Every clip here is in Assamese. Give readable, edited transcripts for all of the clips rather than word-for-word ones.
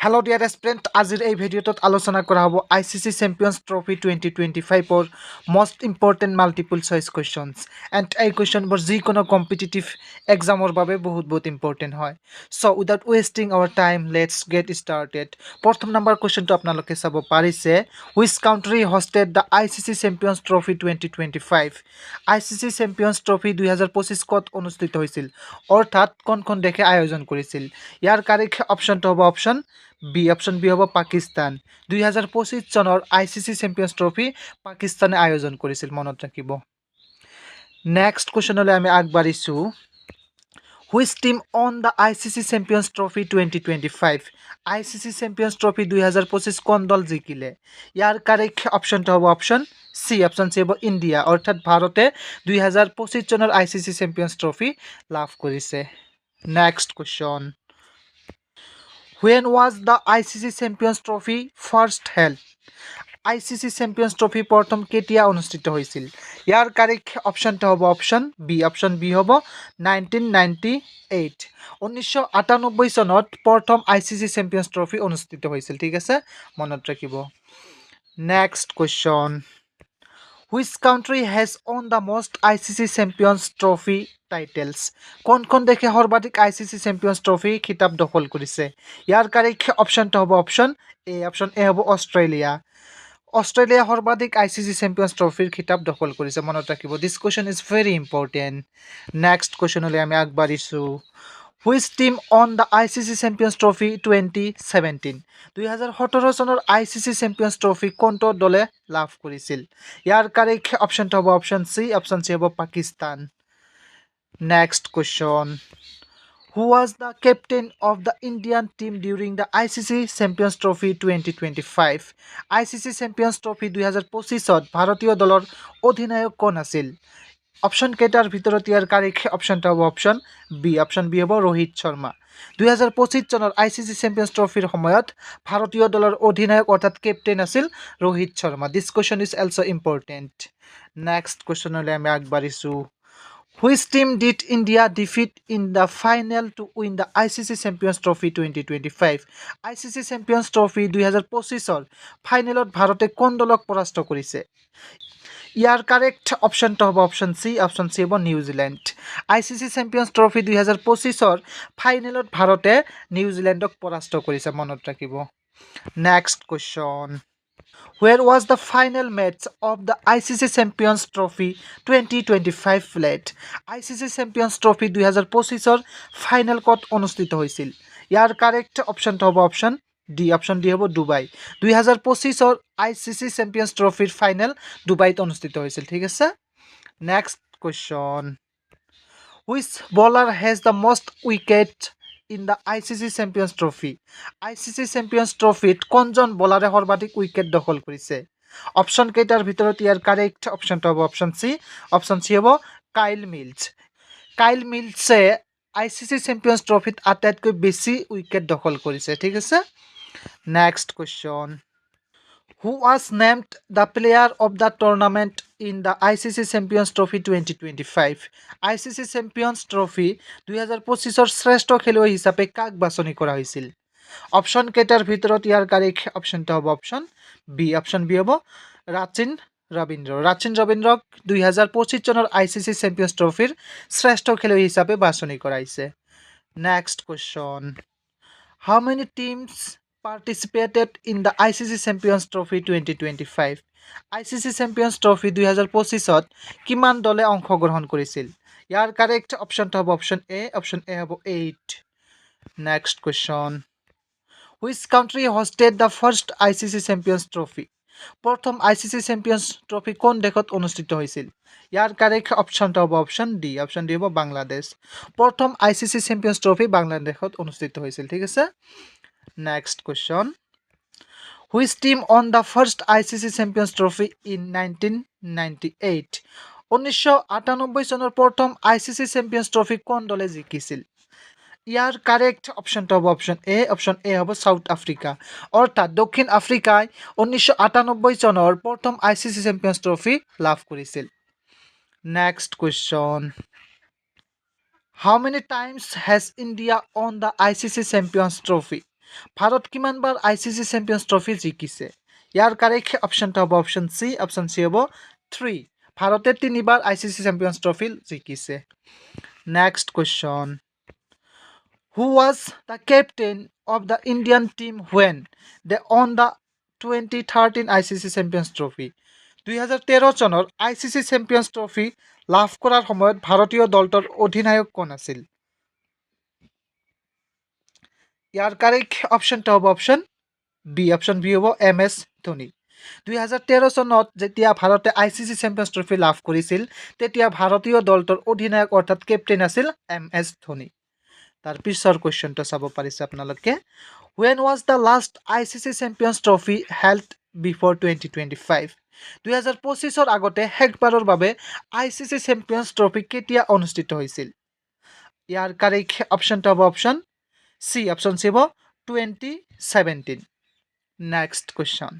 Hello dear aspirant, আজিৰ এই ভিডিঅ'টোত আলোচনা কৰা হ'ব ICC Champions Trophy 2025 most important multiple choice questions and এই কুৱেশ্যনবোৰ যিকোনো কম্পিটিটিভ এক্সামৰ বাবে বহুত ইম্পৰ্টেণ্ট হয়। So without wasting our time, let's get started. প্ৰথম নম্বৰ কুৱেশ্যনটো আপোনালোকে চাব পাৰিছে, which country hosted the ICC Champions Trophy 2025? ICC Champions Trophy 2025 ক'ত অনুষ্ঠিত হৈছিল, অৰ্থাৎ কোনখন দেশে আয়োজন কৰিছিল? ইয়াৰ কাৰেক্ট অপশ্যনটো হ'ব অপশ্যন বি। অপশ্যন বি হ'ব পাকিস্তান। 2025 চনৰ ICC চেম্পিয়ন্স ট্ৰফি পাকিস্তানে আয়োজন কৰিছিল, মনত ৰাখিব। নেক্সট কুৱেশ্যনলৈ আমি আগবাঢ়িছোঁ। Which team on the ICC champions trophy 2025? ICC champions trophy 2025 কোন দল জিকিলে? ইয়াৰ কাৰেক্ট অপশ্যনটো হ'ব অপশ্যন চি। অপশ্যন চি হ'ব ইণ্ডিয়া, অৰ্থাৎ ভাৰতে 2025 চনৰ ICC চেম্পিয়ন্স ট্ৰফি লাভ কৰিছে। Next question. When was the ICC Champions Trophy first held? ICC Champions Trophy প্ৰথম কেতিয়া অনুষ্ঠিত হৈছিল? ইয়াৰ কাৰেক্ট অপশ্যনটো হ'ব অপশ্যন বি। অপশ্যন বি হ'ব 1998। 1998 চনত প্ৰথম ICC Champions Trophy অনুষ্ঠিত হৈছিল, ঠিক আছে, মনত ৰাখিব। Next question. Which country has won the most ICC Champions Trophy titles? কোনখন দেশে সৰ্বাধিক ICC Champions Trophy খিতাপ দখল কৰিছে? ইয়াৰ কাৰেক্ট অপশ্যনটো হ'ব অপশ্যন এ। অপশ্যন এ হ'ব অষ্ট্ৰেলিয়া। অষ্ট্ৰেলিয়া সৰ্বাধিক ICC Champions Trophyৰ খিতাপ দখল কৰিছে, মনত ৰাখিব। This question is very important. Next কুৱেশ্যনলৈ আমি আগবাঢ়িছোঁ। Which team on the ICC Champions Trophy 2017? 2017 চনৰ ICC Champions Trophy কোনটো দলে লাভ কৰিছিল? ইয়াৰ কাৰেক্ট অপশ্যনটো হ'ব অপশ্যন চি। অপশ্যন চি হ'ব Pakistan. Next question. Who was the captain of the Indian team during the ICC Champions Trophy 2025? ICC Champions Trophy 2025 ভাৰতীয় দলৰ অধিনায়ক কোন আছিল? অপশ্যন কেইটাৰ ভিতৰত ইয়াৰ কাৰেক্ট অপশ্যনটো হ'ব অপশ্যন বি। অপশ্যন বি হ'ব ৰোহিত শৰ্মা। 2025 চনৰ ICC চেম্পিয়ন্স ট্ৰফিৰ সময়ত ভাৰতীয় দলৰ অধিনায়ক অৰ্থাৎ কেপ্টেইন আছিল Rohit Sharma. This question is also' important. Next কুৱেশ্যনলৈ আমি আগবাঢ়িছোঁ। Which team did India defeat in the final to win the ICC Champions Trophy 2025? ICC Champions Trophy 2025 ফাইনেলত ভাৰতে কোন দলক পৰাস্ত কৰিছে? ইয়াৰ কাৰেক্ট অপশ্যনটো হ'ব অপশ্যন চি। অপশ্যন চি হ'ব নিউজিলেণ্ড। ICC চেম্পিয়ন্স ট্ৰফি 2025 ফাইনেলত ভাৰতে নিউজিলেণ্ডক পৰাস্ত কৰিছে, মনত ৰাখিব। Next question. Where was the final match of the ICC Champions Trophy 2025 played? ICC Champions Trophy 2025 final ক'ত অনুষ্ঠিত হৈছিল? ইয়াৰ কাৰেক্ট অপশ্যনটো হ'ব অপশ্যন ডি। অপশ্যন ডি হ'ব ডুবাই। 2025 ICC চেম্পিয়ন্স ট্ৰফিৰ ফাইনেল ডুবাইত অনুষ্ঠিত হৈছিল, ঠিক আছে। Next question. Which bowler has the most wicket in the ICC Champions Trophy? ICC Champions Trophyত কোনজন বলাৰে সৰ্বাধিক উইকেট দখল কৰিছে? অপশ্যন কেইটাৰ ভিতৰত ইয়াৰ কাৰেক্ট অপশ্যনটো হ'ব অপশ্যন চি। অপশ্যন চি হ'ব কাইল মিলছ। কাইল মিলছে ICC চেম্পিয়ন্স ট্ৰফিত আটাইতকৈ বেছি উইকেট দখল কৰিছে, ঠিক আছে। Next question. Who was named the player of the tournament in the ICC Champions Trophy 2025? ICC Champions Trophy 2025 শ্ৰেষ্ঠ খেলুৱৈ হিচাপে কাক বাছনি কৰা হৈছিল? অপশ্যন কেইটাৰ ভিতৰত ইয়াৰ কাৰেক্ট অপশ্যনটো হ'ব অপশ্যন বি। অপশ্যন বি হ'ব ৰাচিন ৰবীন্দ্ৰ। ৰাচিন ৰবীন্দ্ৰক 2025 চনৰ ICC চেম্পিয়ন্স ট্ৰফিৰ শ্ৰেষ্ঠ খেলুৱৈ হিচাপে বাছনি কৰা হৈছে। Next question. How many teams participated in the ICC Champions Trophy 2025? ICC Champions Trophy 2025 কিমান দলে অংশগ্ৰহণ কৰিছিল? ইয়াৰ কাৰেক্ট অপশ্যনটো হ'ব অপশ্যন এ। অপশ্যন এ হ'ব 8। Next question. Which country hosted the first ICC Champions Trophy? প্ৰথম ICC Champions Trophy কোন দেশত অনুষ্ঠিত হৈছিল? ইয়াৰ কাৰেক্ট অপশ্যনটো হ'ব অপশ্যন ডি। অপশ্যন ডি হ'ব বাংলাদেশ। প্ৰথম ICC Champions Trophy বাংলাদেশত অনুষ্ঠিত হৈছিল, ঠিক আছে। Next question. Which team won the first ICC Champions Trophy in 1998? 1998 চনৰ প্ৰথম ICC Champions Trophy কোন দলে জিকিছিল? ইয়াৰ কাৰেক্ট অপশ্যনটো হ'ব অপশ্যন এ। অপশ্যন এ হ'ব চাউথ আফ্ৰিকা, অৰ্থাৎ দক্ষিণ আফ্ৰিকাই 1998 চনৰ প্ৰথম ICC চেম্পিয়ন্স ট্ৰফি লাভ কৰিছিল। Next question. How many times has India won the ICC Champions Trophy? Bharat কিমানবাৰ ICC চেম্পিয়ন্স ট্ৰফি জিকিছে ইয়াৰ কাৰেক্ট অপশ্যনটো হ'ব অপশ্যন চি হ'ব 3 ভাৰতে 3বাৰ ICC চেম্পিয়ন্স ট্ৰফি জিকিছে next question Who was the captain of the Indian team when they won the 2013 ICC Champions Trophy? 2013 চনৰ ICC Champions Trophy লাভ কৰাৰ সময়ত ভাৰতীয় দলটোৰ অধিনায়ক কোন আছিল ইয়াৰ কাৰেক্ট অপশ্যনটো হ'ব অপশ্যন বি হ'ব MS ধোনী 2013 চনত যেতিয়া ভাৰতে ICC Champions Trophy লাভ কৰিছিল তেতিয়া ভাৰতীয় দলটোৰ অধিনায়ক অৰ্থাৎ কেপ্টেইন আছিল MS ধোনী তাৰ পিছৰ কুৱেশ্যনটো চাব পাৰিছে আপোনালোকে When was the last ICC Champions Trophy held before 2025 2025 আগতে শেষবাৰৰ বাবে ICC Champions Trophy কেতিয়া অনুষ্ঠিত হৈছিল ইয়াৰ কাৰেক্ট অপশ্যনটো হ'ব অপশ্যন চি হ'ব 2017 next question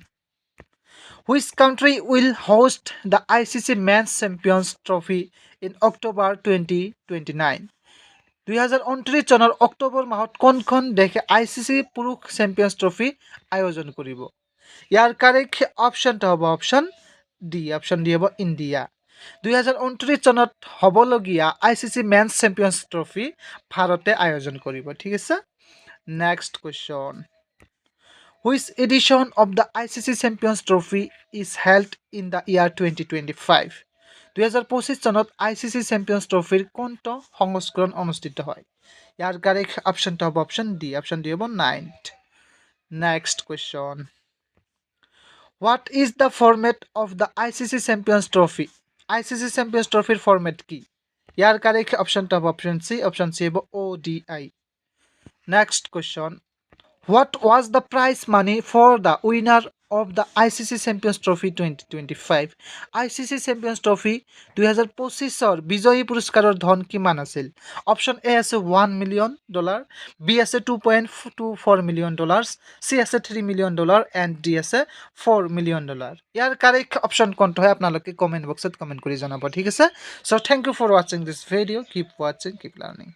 Which country will host the ICC Men's Champions Trophy in October 2029 2029 চনৰ অক্টোবৰ মাহত কোনখন দেশে ICC পুৰুষ চেম্পিয়ন্স ট্ৰফি আয়োজন কৰিব ইয়াৰ কাৰেক্ট অপশ্যনটো হ'ব অপশ্যন ডি হ'ব ইণ্ডিয়া 2029 চনত হ'বলগীয়া ICC মেন্স চেম্পিয়ন্স ট্ৰফি ভাৰতে আয়োজন কৰিব ঠিক আছে next question Which edition of the ICC Champions Trophy is held in the year 2025 2025 চনত ICC চেম্পিয়ন্স ট্ৰফিৰ কোনটো সংস্কৰণ অনুষ্ঠিত হয় ইয়াৰ কাৰেক্ট অপশ্যনটো হ'ব অপশ্যন ডি হ'ব 9th next question What is the format of the ICC Champions Trophy ICC Champions Trophyৰ ফৰমেট কি ইয়াৰ কাৰেক্ট অপশ্যনটো হ'ব অপশ্যন চি হ'ব ODI next question What was the prize money for the winner of the ICC Champions Trophy 2025 ICC Champions Trophy 2025 বিজয়ী পুৰস্কাৰৰ ধন কিমান আছিল অপশ্যন এ আছে $1 million বি আছে $2.24 million চি আছে $3 million এণ্ড ডি আছে $4 million ইয়াৰ কাৰেক্ট অপশ্যন কোনটো হয় আপোনালোকে কমেণ্ট বক্সত কমেণ্ট কৰি জনাব ঠিক আছে so thank you for watching this video keep watching keep learning